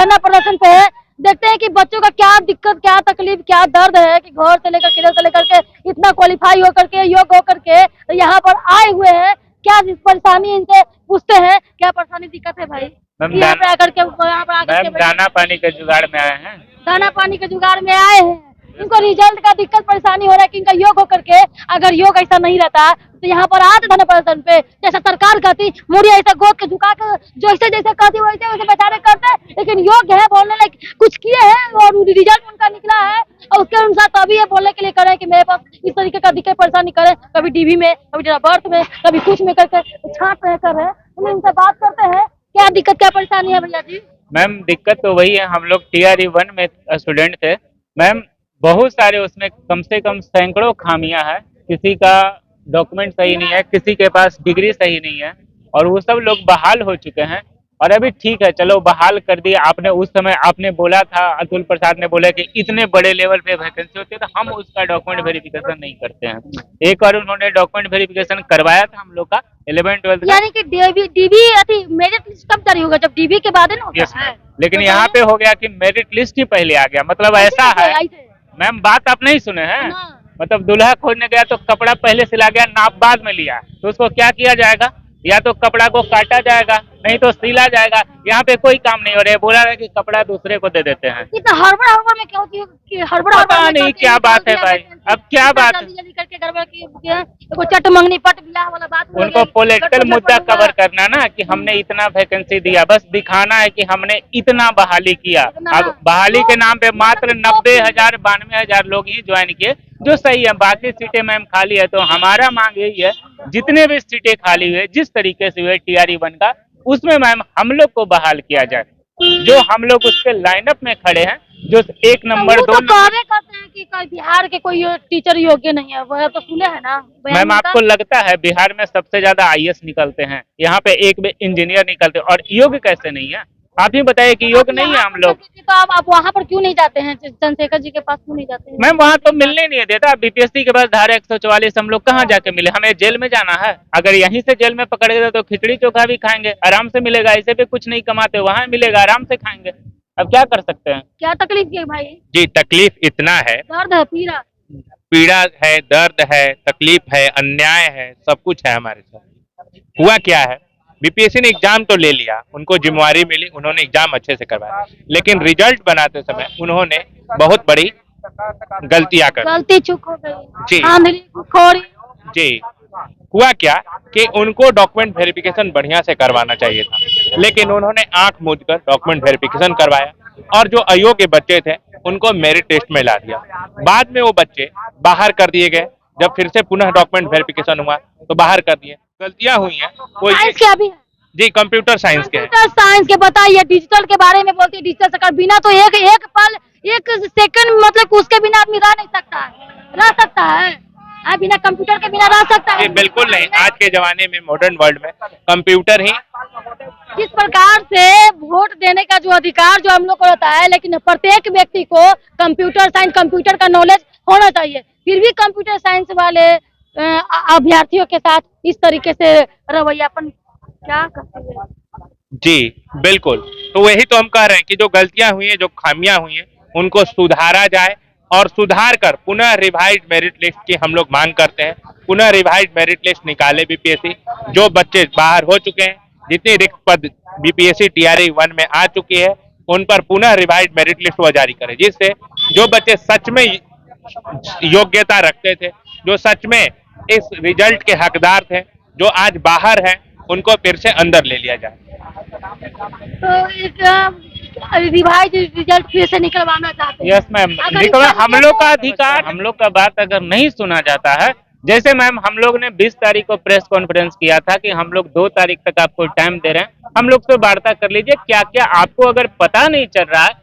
धरना प्रदर्शन पे है। देखते हैं कि बच्चों का क्या दिक्कत, क्या तकलीफ, क्या दर्द है कि घर से लेकर किधर से लेकर के इतना क्वालिफाई होकर के, योग्य होकर के यहाँ पर आए हुए हैं। क्या परेशानी इनसे पूछते हैं, क्या परेशानी दिक्कत है भाई? यहाँ पे आकर के दाना पानी के जुगाड़ में आए हैं। दाना पानी के जुगाड़ में आए हैं। इनको रिजल्ट का दिक्कत परेशानी हो रहा है कि इनका योग होकर के, अगर योग ऐसा नहीं रहता तो यहाँ पर आते धरना प्रदर्शन पे, जैसा सरकार कहती मुड़िया ऐसा गोद के झुका के जैसे जैसे कहती वैसे वैसे बेचारे करते, लेकिन योग्य है बोलने लायक कुछ किए हैं और रिजल्ट उनका निकला है और उसके अनुसार तभी ये बोलने के लिए करे कि मेरे पास इस तरीके का दिक्कत परेशानी करे, कभी डीवी में, कभी बर्थ में, कभी कुछ में करके छाट रहे कर है। हम इनसे बात करते हैं क्या दिक्कत क्या परेशानी है भैया जी? मैम दिक्कत तो वही है, हम लोग TRE 1 में स्टूडेंट थे मैम। बहुत सारे उसमें कम से कम सैकड़ों खामियां हैं। किसी का डॉक्यूमेंट सही नहीं है, किसी के पास डिग्री सही नहीं है और वो सब लोग बहाल हो चुके हैं। और अभी ठीक है, चलो बहाल कर दिया आपने। उस समय आपने बोला था, अतुल प्रसाद ने बोला कि इतने बड़े लेवल पे वैकेंसी होती है तो हम उसका डॉक्यूमेंट वेरिफिकेशन नहीं करते हैं। एक बार उन्होंने डॉक्यूमेंट वेरिफिकेशन करवाया था हम लोग का 11-12 यानी कि डीवी मेरिट लिस्ट कब जारी होगा? जब डीवी के बाद है ना? लेकिन यहाँ पे हो गया कि मेरिट लिस्ट ही पहले आ गया। मतलब ऐसा है मैम, बात आप नहीं सुने हैं। मतलब दूल्हा खोजने गया तो कपड़ा पहले सिला गया, नाप बाद में लिया, तो उसको क्या किया जाएगा? या तो कपड़ा को काटा जाएगा, नहीं तो सिला जाएगा। यहाँ पे कोई काम नहीं हो रहा है। बोला है कि कपड़ा दूसरे को दे देते हैं। तो हड़बड़ में क्या होती है? पता नहीं क्या बात है भाई, अब क्या बात है? करके गड़बड़ की चट मंगनी पट बियाह वाला बात। उनको पॉलिटिकल मुद्दा कवर करना ना कि हमने इतना वैकेंसी दिया, बस दिखाना है कि हमने इतना बहाली किया। अब बहाली के नाम पे मात्र 90,000 92,000 लोग ही ज्वाइन किए, जो सही है। बाकी सीटें मैम खाली है। तो हमारा मांग यही है, जितने भी सीटें खाली हुए जिस तरीके से हुए TRE 1 का, उसमें मैम हम लोग को बहाल किया जाए। जो हम लोग उसके लाइनअप में खड़े हैं, जो 1 नंबर 2 नंबर कहते हैं कि बिहार के कोई टीचर योग्य नहीं है, वह तो सुने है ना मैम। आपको लगता है बिहार में सबसे ज्यादा IAS निकलते हैं, यहाँ पे एक भी इंजीनियर निकलते हैं, और योग्य कैसे नहीं है? आप ही बताइए कि योग्य नहीं है हम लोग। तो आप वहाँ पर क्यों नहीं जाते हैं? चंद्रशेखर जी के पास क्यों नहीं जाते हैं? मैम वहाँ तो मिलने नहीं देता। BPSC के पास धारा 144 हम लोग कहाँ जाके मिले? हमें जेल में जाना है। अगर यहीं से जेल में पकड़ गए तो खिचड़ी चोखा भी खाएंगे, आराम से मिलेगा। ऐसे भी कुछ नहीं कमाते, वहाँ मिलेगा, आराम से खाएंगे। अब क्या कर सकते हैं? क्या तकलीफ है भाई? जी तकलीफ इतना है, दर्द है, पीड़ा है, दर्द है, तकलीफ है, अन्याय है, सब कुछ है हमारे साथ। हुआ क्या है, BPSC ने एग्जाम तो ले लिया, उनको जिम्मेवारी मिली, उन्होंने एग्जाम अच्छे से करवाया, लेकिन रिजल्ट बनाते समय उन्होंने बहुत बड़ी गलतियां कर गलती चूक हो गई जी। हुआ क्या कि उनको डॉक्यूमेंट वेरिफिकेशन बढ़िया से करवाना चाहिए था, लेकिन उन्होंने आंख मूंदकर डॉक्यूमेंट वेरिफिकेशन करवाया और जो अयोग्य बच्चे थे उनको मेरिट टेस्ट में ला दिया। बाद में वो बच्चे बाहर कर दिए गए। जब फिर से पुनः डॉक्यूमेंट वेरिफिकेशन हुआ तो बाहर कर दिए। गलतियां हुई हैं। जी कंप्यूटर साइंस के। के बताइए, डिजिटल के बारे में बोलते हैं। डिजिटल सरकार बिना तो एक पल, एक सेकंड, मतलब उसके बिना आदमी रह नहीं सकता। रह सकता है बिना कंप्यूटर के बिना रह सकता है? बिल्कुल नहीं। आज के जमाने में मॉडर्न वर्ल्ड में कंप्यूटर ही। जिस प्रकार से वोट देने का जो अधिकार जो हम लोग को रहता है, लेकिन प्रत्येक व्यक्ति को कंप्यूटर साइंस, कंप्यूटर का नॉलेज होना चाहिए। फिर भी कंप्यूटर साइंस वाले अभ्यर्थियों के साथ इस तरीके से रवैयापन क्या करते हैं? जी बिल्कुल। तो वही तो हम कह रहे हैं कि जो गलतियां हुई हैं, जो खामियां हुई हैं, उनको सुधारा जाए और सुधार कर पुनः रिवाइज्ड मेरिट लिस्ट की हम लोग मांग करते हैं। पुनः रिवाइज्ड मेरिट लिस्ट निकाले BPSC। जो बच्चे बाहर हो चुके हैं, जितने रिक्त पद BPSC TRE 1 में आ चुकी है, उन पर पुनः रिवाइज्ड मेरिट लिस्ट वो जारी करे, जिससे जो बच्चे सच में योग्यता रखते थे, जो सच में इस रिजल्ट के हकदार थे, जो आज बाहर हैं, उनको फिर से अंदर ले लिया जाए। तो रिवाइज रिजल्ट फिर से निकलवाना चाहते हैं? यस मैम, हम लोग का अधिकार, हम लोग का बात अगर नहीं सुना जाता है, जैसे मैम हम लोग ने 20 तारीख को प्रेस कॉन्फ्रेंस किया था कि हम लोग 2 तारीख तक आपको टाइम दे रहे हैं, हम लोग से वार्ता कर लीजिए। क्या क्या आपको अगर पता नहीं चल रहा है,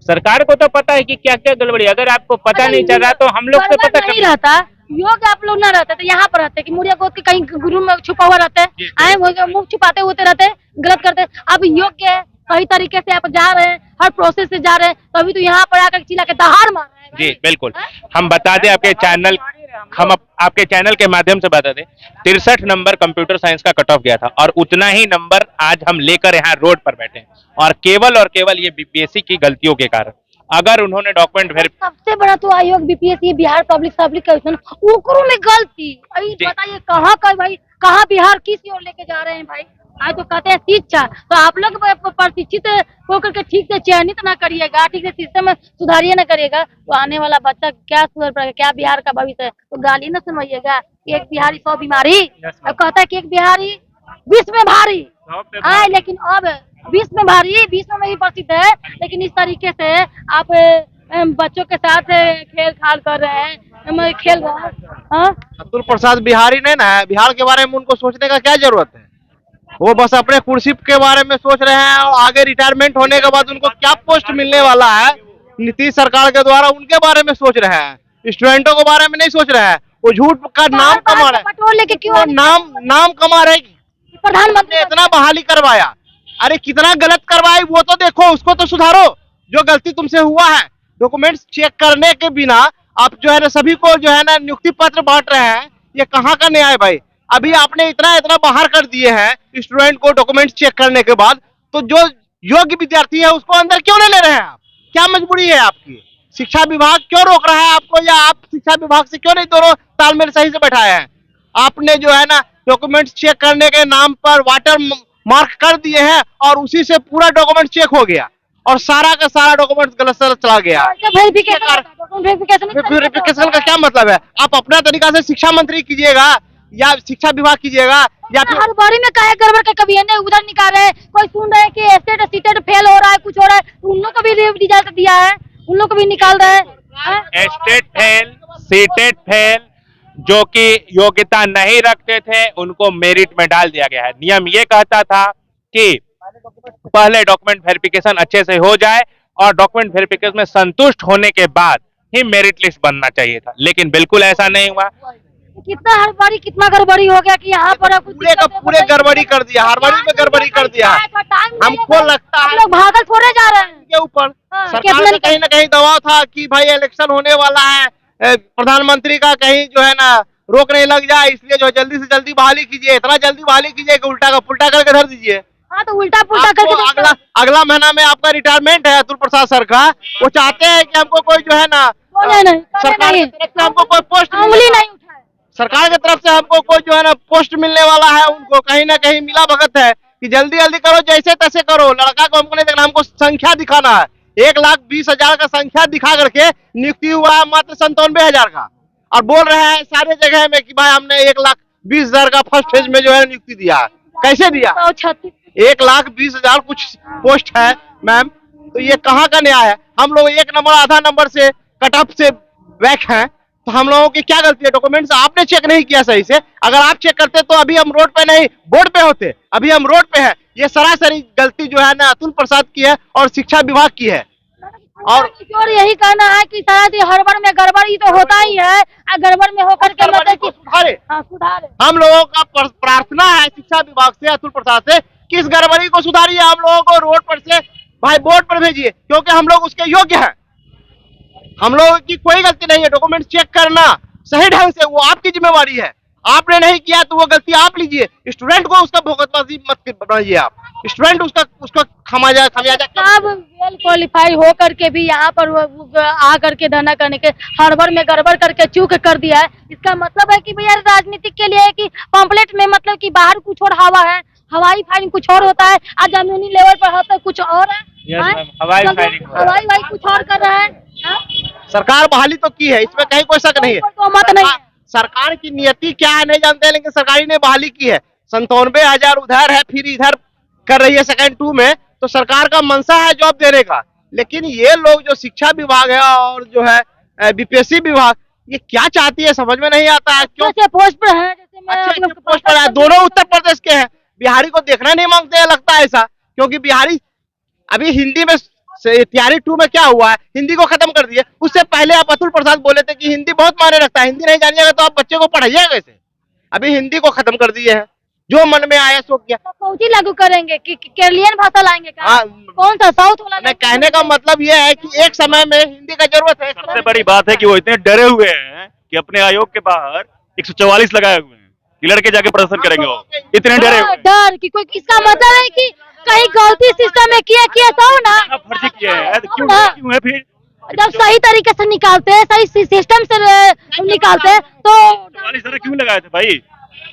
सरकार को तो पता है कि क्या क्या गड़बड़ी, अगर आपको पता नहीं चल रहा तो हम लोग से पता नहीं रहता। योग आप लोग ना रहते तो यहाँ पर रहते कि मुड़िया गोद के कहीं गुरु में छुपा हुआ रहते, आए मुंह छुपाते होते रहते, गलत करते। अब योग्य है, सही तरीके से आप जा रहे हैं, हर प्रोसेस से जा रहे हैं, तभी तो यहाँ पर आकर चिल्ला के दहाड़ मार रहे हैं। जी बिल्कुल। हम बता दें आपके चैनल हम आपके चैनल के माध्यम से बता दें, 63 नंबर कंप्यूटर साइंस का कट ऑफ गया था और उतना ही नंबर आज हम लेकर यहाँ रोड पर बैठे हैं, और केवल ये बीपीएससी की गलतियों के कारण। अगर उन्होंने डॉक्यूमेंट वेरिफाई, सबसे बड़ा तो आयोग बीपीएससी बिहार पब्लिक कमीशन, उकरो में गलती। अभी जी। बताइए कहाँ का भाई, कहाँ बिहार किस ओर लेके जा रहे हैं भाई। आज तो कहते हैं शिक्षा, तो आप लोग प्रशिक्षित होकर के ठीक से चयनित ना करिएगा, ठीक से सिस्टम में सुधारिए ना करिएगा, तो आने वाला बच्चा क्या सुधर पाएगा, क्या बिहार का भविष्य है। तो गाली ना सुनवाइएगा, एक बिहारी 100 बीमारी। अब कहता है कि एक बिहारी 20 में भारी। हाँ, लेकिन अब 20 में भारी, 20 में भी प्रसिद्ध है, लेकिन इस तरीके से आप बच्चों के साथ खेल खाल कर रहे हैं, खेल रहे हैं। हाँ? अतुल प्रसाद बिहारी नहीं ना है, बिहार के बारे में उनको सोचने का क्या जरूरत है। वो बस अपने कुर्सी के बारे में सोच रहे हैं, और आगे रिटायरमेंट होने के बाद उनको क्या पोस्ट मिलने वाला है नीतीश सरकार के द्वारा, उनके बारे में सोच रहे हैं। स्टूडेंटों के बारे में नहीं सोच रहे हैं। वो झूठ का नाम कमा रहे पेट्रोल लेके क्यों हैं, नाम कमा रहे हैं। प्रधानमंत्री ने इतना बहाली करवाया, अरे कितना गलत करवाई वो तो देखो, उसको तो सुधारो जो गलती तुमसे हुआ है। डॉक्यूमेंट्स चेक करने के बिना आप जो है ना सभी को जो है ना नियुक्ति पत्र बांट रहे हैं, ये कहाँ का न्याय भाई। अभी आपने इतना बाहर कर दिए हैं स्टूडेंट को डॉक्यूमेंट्स चेक करने के बाद, तो जो योग्य विद्यार्थी है उसको अंदर क्यों नहीं ले रहे हैं आप? क्या मजबूरी है आपकी? शिक्षा विभाग क्यों रोक रहा है आपको, या आप शिक्षा विभाग से क्यों नहीं दोनों तालमेल सही से बैठाए हैं? आपने जो है ना डॉक्यूमेंट्स चेक करने के नाम पर वाटर मार्क कर दिए हैं, और उसी से पूरा डॉक्यूमेंट चेक हो गया, और सारा का सारा डॉक्यूमेंट गलत से चला गया। वेरिफिकेशन का क्या मतलब है? आप अपना तरीका से शिक्षा मंत्री कीजिएगा या शिक्षा विभाग कीजिएगा, या फिर हर बारी में काहे गड़बड़ के कभी इन्हें उधर निकाल रहे हैं। कोई सुन रहे हैं कि एस्टेट सीटेट फेल हो रहा है, कुछ हो रहा है, तो उन लोग को भी रिजल्ट दिया है, उन लोग को भी निकाल रहे हैं। स्टेट फेल, सीटेट फेल, जो कि योग्यता नहीं रखते थे उनको मेरिट में डाल दिया गया है। नियम ये कहता था कि पहले डॉक्यूमेंट वेरिफिकेशन अच्छे से हो जाए, और डॉक्यूमेंट वेरिफिकेशन में संतुष्ट होने के बाद ही मेरिट लिस्ट बनना चाहिए था, लेकिन बिल्कुल ऐसा नहीं हुआ। कितना हर बारी कितना गड़बड़ी हो गया कि यहाँ पर पूरे गड़बड़ी कर दिया, हर बारी में गड़बड़ी कर दिया। हमको लगता है लोग भागल थोड़े जा रहे हैं के ऊपर हाँ, सरकार का कहीं ना कहीं दबाव था कि भाई इलेक्शन होने वाला है, प्रधानमंत्री का कहीं जो है ना रोक नहीं लग जाए, इसलिए जो जल्दी से जल्दी बहाली कीजिए, इतना जल्दी बहाली कीजिए कि उल्टा का पुल्टा करके धर दीजिए। हाँ, तो उल्टा पुल्टा करके अगला महीना में आपका रिटायरमेंट है अतुल प्रसाद सर का, वो चाहते हैं कि हमको कोई जो है ना सरकार की तरफ से हमको कोई पोस्ट उंगली नहीं उठाए। सरकार की तरफ से हमको कोई जो है ना पोस्ट मिलने वाला है, उनको कहीं ना कहीं मिला भगत है कि जल्दी जल्दी करो, जैसे तैसे करो। लड़का को हमको नहीं देखना, हमको संख्या दिखाना है। 1,20,000 का संख्या दिखा करके नियुक्ति हुआ है मात्र 97,000 का, और बोल रहे हैं सारे जगह में कि भाई हमने 1,20,000 का फर्स्ट फेज में जो है नियुक्ति दिया है। कैसे दिया? 1,20,000 कुछ पोस्ट है मैम, तो ये कहाँ का न्याय है? हम लोग 1 नंबर आधा नंबर से कट ऑफ से बैक हैं, तो हम लोगों की क्या गलती है? डॉक्यूमेंट्स आपने चेक नहीं किया सही से। अगर आप चेक करते तो अभी हम रोड पे नहीं बोर्ड पे होते, अभी हम रोड पे हैं। ये सरासरी गलती जो है ना अतुल प्रसाद की है और शिक्षा विभाग की है। और यही कहना है कि शायद हड़बड़ में गड़बड़ी तो होता ही है, गड़बड़ में होकर के मतलब कि सुधारे। हाँ, सुधारे। हम लोगों का प्रार्थना है शिक्षा विभाग से, अतुल प्रसाद से, कि इस गड़बड़ी को सुधारिए। हम लोगों को रोड पर से भाई बोर्ड पर भेजिए, क्योंकि हम लोग उसके योग्य हैं। हम लोगों की कोई गलती नहीं है। डॉक्यूमेंट चेक करना सही ढंग से वो आपकी जिम्मेवारी है। आपने नहीं किया तो वो गलती आप लीजिए। स्टूडेंट को उसका भुगतबाजी मत बनाइए आप। स्टूडेंट उसका खमियाजा सब वेल क्वालिफाई हो करके भी यहाँ पर आ करके धरना करने के हड़बड़ में गड़बड़ करके चूक कर दिया है। इसका मतलब है कि भैया राजनीतिक के लिए कि पम्पलेट में मतलब कि बाहर कुछ और हवा है, हवाई फायरिंग कुछ और होता है, आज जमीनी लेवल पर होता है कुछ और है। हवाई कुछ और कर रहा है। सरकार बहाली तो की है, इसमें कहीं कोई शक नहीं है। तो मत नहीं है। सरकार की नियति क्या है नहीं जानते, लेकिन सरकारी ने बहाली की है। 97,000 उधर है, फिर इधर कर रही है सेकंड 2 में, तो सरकार का मंशा है जॉब देने का। लेकिन ये लोग जो शिक्षा विभाग है और जो है बीपीएससी विभाग, ये क्या चाहती है समझ में नहीं आता है। क्यों पोस्ट पर है, जैसे अच्छे पोस्ट पर है, दोनों उत्तर प्रदेश के हैं। बिहारी को देखना नहीं मांगते हैं, लगता है ऐसा, क्योंकि बिहारी अभी हिंदी में तैयारी 2 में क्या हुआ है, हिंदी को खत्म कर दिए। उससे पहले आप अतुल प्रसाद बोले थे कि हिंदी बहुत मायने रखता है, हिंदी नहीं जानिएगा तो आप बच्चे को पढ़ाइएगा कैसे। अभी हिंदी को खत्म कर दिए हैं, जो मन में आया सो किया। कौन सी लागू करेंगे कि केरलियन भाषा लाएंगे? कौन सा साउथ वाला? कहने का मतलब ये है कि एक समय में हिंदी का जरूरत है। सबसे बड़ी बात है कि वो इतने डरे हुए हैं कि अपने आयोग के बाहर 144 लगाए हुए हैं कि लड़के जाके प्रदर्शन करेंगे, वो इतने डरे हुए हैं। डर कि कोई, इसका मतलब है कि कहीं गलती सिस्टम में किया तो ना, आप फर्जी किए हैं तो क्यों हाँ। क्यों है फिर? जब सही तरीके से निकालते हैं, सही सिस्टम से निकालते हैं तो 144 जरा क्यों लगाए थे भाई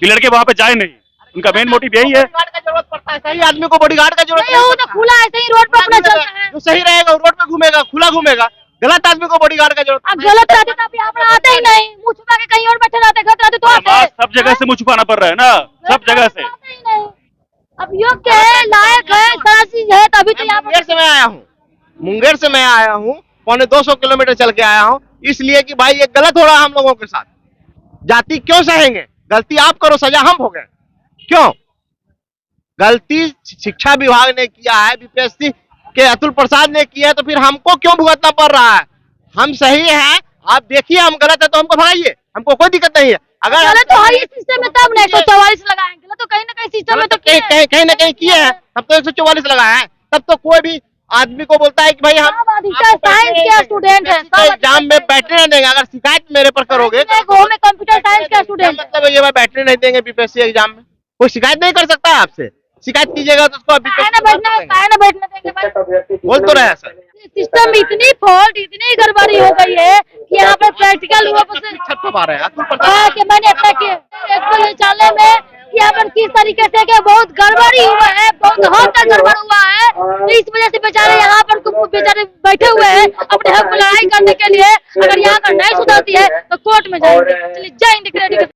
कि लड़के वहां पे जाए नहीं? उनका मेन मोटिव यही है। बॉडीगार्ड का जरूरत पड़ता है, सही आदमी को बॉडीगार्ड का जरूरत नहीं, वो तो खुला ऐसे ही रोड पर अपना चलता है। जो सही रहेगा वो रोड पे घूमेगा, खुला घूमेगा। गलत आदमी को बॉडीगार्ड का जरूरत अब गलत रहते तो आप यहाँ पर आते ही नहीं, मुँह छुपा के कहीं और बैठे रहते, गलत रहते तो आते। हमारा सब जगह से मुंह छुपाना पड़ रहा है ना, सब जगह से। आते ही नहीं। अब योग्य है, लायक है, सारा चीज है, तभी तो यहाँ मुंगेर से मैं आया हूँ, मुंगेर से मैं आया हूँ, पौने 200 किलोमीटर चल के आया हूँ, इसलिए कि भाई ये गलत हो रहा है हम लोगों के साथ। जाति क्यों सहेंगे? गलती आप करो, सजा हम भोगें क्यों? गलती शिक्षा विभाग ने किया है, बीपीएससी के अतुल प्रसाद ने किया है, तो फिर हमको क्यों भुगतना पड़ रहा है? हम सही हैं, आप देखिए हम गलत है तो हमको भगाइए, हमको कोई दिक्कत नहीं है। अगर गलत तो है ये सिस्टम में, तब नहीं 144 लगाएंगे, गलत तो कहीं ना कहीं सिस्टम में तो कहीं ना कहीं किए हैं, तब तो 144 लगाए हैं। तब तो कोई भी आदमी को बोलता है कि भाई हम सब अधिकतर साइंस के स्टूडेंट हैं, सब एग्जाम में बैठने नहीं देंगे। अगर शिकायत मेरे पर करोगे वो में कंप्यूटर साइंस का स्टूडेंट है। मतलब ये मैं बैठने नहीं देंगे बीपीएससी एग्जाम में। कोई शिकायत नहीं कर सकता है आपसे, शिकायत कीजिएगा तो उसको काहे ना बैठने देंगे भाई। बोल तो रहे हैं सर। सिस्टम में इतनी फॉल्ट, इतनी गड़बड़ी हो गई है कि यहाँ पर प्रैक्टिकल हुआ छत पर आ रहे हैं अतुल प्रसाद। हाँ, कि मैंने अपना किया इसको ये जानने में कि यहाँ पर किस तरीके से कि बहुत गड़बड़ी हुआ है, बहुत हद तक गड़बड़ हुआ है, तो इस वजह से बेचारे यहाँ पर बेचारे बैठे हुए हैं अपने हक में लड़ाई करने के लिए। अगर यहाँ का नहीं सुधरती है तो कोर्ट में जाएंगे। चलिए जय हिंद।